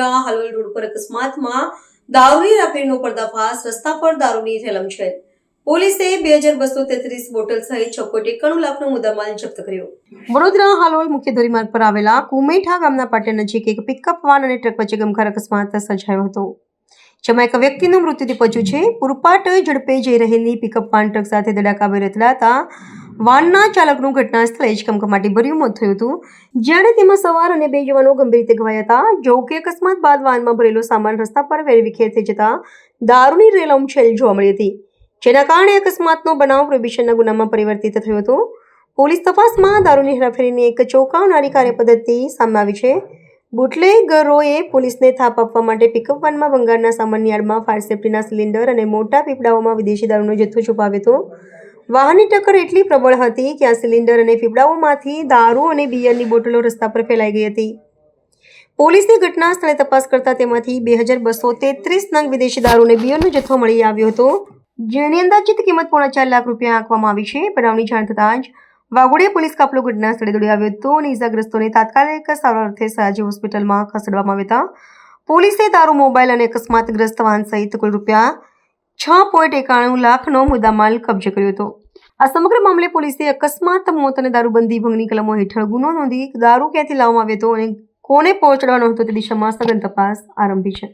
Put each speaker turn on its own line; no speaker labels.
Vadodara Halol road પર અકસ્માતમાં દારૂની રાફેરીનો પર્દાફાશ, રસ્તા પર દારૂની રેલમછેલ. પોલીસે 2233 બોટલ સહિત 691 લાખનો મુદ્દામાલ જપ્ત કર્યો. વડોદરા હાલોલ મુખ્ય ધોરીમાર્ગ પર આવેલા કુમેઠા ગામના પાટિયા નજીક એક પિકઅપ વાન અને ટ્રક વચ્ચે ગમખાર અકસ્માત સર્જાયો હતો, જેમાં એક વ્યક્તિનું મૃત્યુ નીપજ્યું છે. પૂરપાટ ઝડપે જઈ રહેલી પિકઅપ વાન ટ્રક સાથે ધડાકાભેર અથડાતા વાનના ચાલકનું ઘટના સ્થળે જ કમકમાટીભર્યું મોત થયું હતું, જ્યારે તેમાં સવાર અને 2 જવાનો ગંભીર રીતે ઘવાયા હતા. જો કે અકસ્માત બાદ વાનમાં ભરેલો સામાન રસ્તા પર વેરવિખેર થઈ જતા દારૂની રેલમછેલ જોવા મળી હતી, જેના કારણે અકસ્માતનો બનાવ પ્રોહિબિશનના ગુનામાં પરિવર્તિત થયો હતો. પોલીસ તપાસમાં દારૂની હેરાફેરીની એક ચોંકાવનારી કાર્યપદ્ધતિ સામે આવી છે. બુટલેગરોએ પોલીસને થાપ આપવા માટે પિકઅપ વાનમાં ભંગારના સામાનની આડમાં ફાયર સેફ્ટીના સિલિન્ડર અને મોટા પીપળાઓમાં વિદેશી દારૂનો જથ્થો છુપાવ્યો હતો. વાહનની ટક્કર એટલી પ્રબળ હતી કે આ સિલિન્ડર અને પીપળાઓમાંથી દારૂ અને બિયરની બોટલો રસ્તા પર ફેલાઈ ગઈ હતી. પોલીસે ઘટના સ્થળે તપાસ કરતા તેમાંથી 2233 નંગ વિદેશી દારૂ અને બિયરનો જથ્થો મળી આવ્યો હતો, જેની અંદાજિત કિંમત ₹4.5 લાખ આંકવામાં આવી છે. બનાવની જાણ થતાં જ વાઘોડિયા પોલીસ કાફલો ઘટના સ્થળે દોડી આવ્યો હતો અને ઇજાગ્રસ્તોને તાત્કાલિક સારવાર અર્થે સયાજી હોસ્પિટલમાં ખસેડવામાં આવ્યા હતા. પોલીસે દારૂ, મોબાઈલ અને અકસ્માતગ્રસ્ત વાહન સહિત કુલ ₹6.91 લાખનો મુદ્દામાલ કબજે કર્યો હતો. આ સમગ્ર મામલે પોલીસે અકસ્માત, મોત અને દારૂબંધી ભંગની કલમો હેઠળ ગુનો નોંધી દારૂ ક્યાંથી લાવવામાં આવ્યો હતો અને કોને પહોંચાડવાનો હતો તે દિશામાં સઘન તપાસ આરંભી છે.